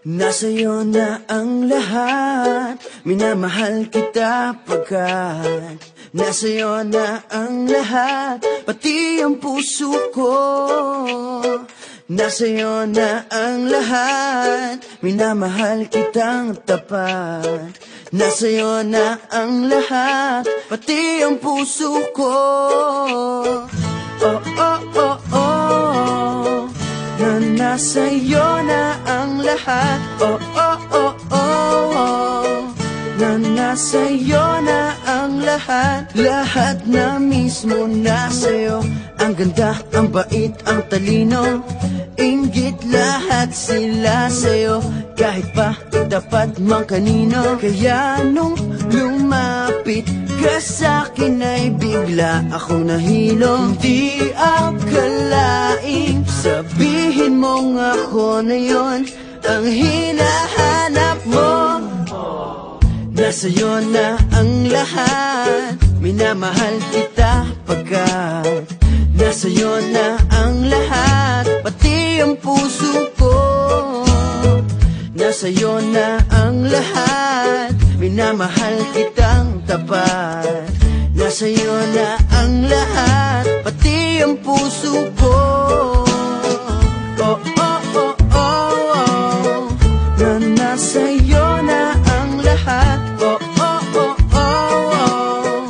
Nasa'yo na ang lahat, minamahal kita pagkat nasa'yo na ang lahat, pati ang puso ko. Nasa'yo na ang lahat, minamahal kitang tapat. Nasa'yo na ang lahat, pati ang puso ko. Oh, oh, oh, oh, na nasa'yo na ang lahat. Oh, oh, oh, oh, na nasa'yo na ang lahat. Lahat na mismo nasa'yo. Ang ganda, ang bait, ang talino, inggit lahat sila sa'yo. Kahit pa dapat mang kanino. Kaya nung lumapit ka sa'kin ay bigla akong nahilo. Hindi akalaing sabihin mong ako na yon ang hinahanap mo. Nasa'yo na ang lahat, minamahal kita pagkat nasa'yo na ang lahat, pati ang puso ko. Nasa'yo na ang lahat, minamahal kitang tapat. Nasa'yo na ang lahat, pati ang puso ko. Oh, oh, oh, oh, oh, na nasa'yo na ang lahat. Oh, oh, oh, oh, oh,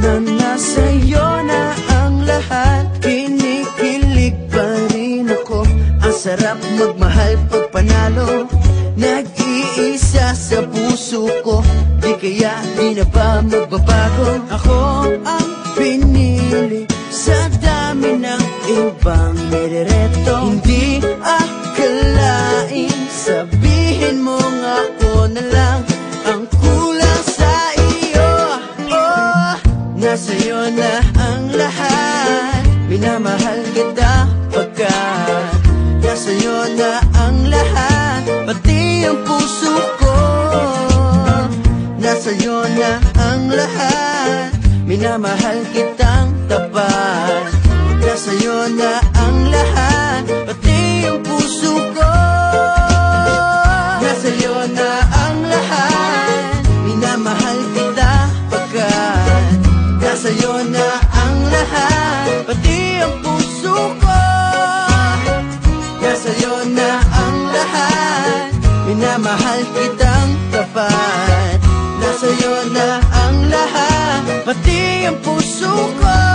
na nasa'yo na ang lahat. Kinikilig pa rin ako, ang sarap magmahal pag panalo. Nag-iisa sa puso ko, di kaya di na ba magbabago? Ako ang pinili sa dami ng ibang nirereto. Hindi akalaing sabihin mo nga ako na lang ang kulang sa iyo. Oh, nasa'yo na ang lahat, minamahal kita pagkat nasa'yo na ang lahat, pati ang puso ko. Nasa'yo na ang lahat, minamahal kitang tapat. Nasa'yo na ang lahat, pati ang puso ko. Nasa'yo na ang lahat, minamahal kita pagkat nasa'yo na ang lahat, pati ang puso ko. Nasa'yo na ang lahat, minamahal kitang tapat. Nasa'yo na ang lahat, pati ang puso ko.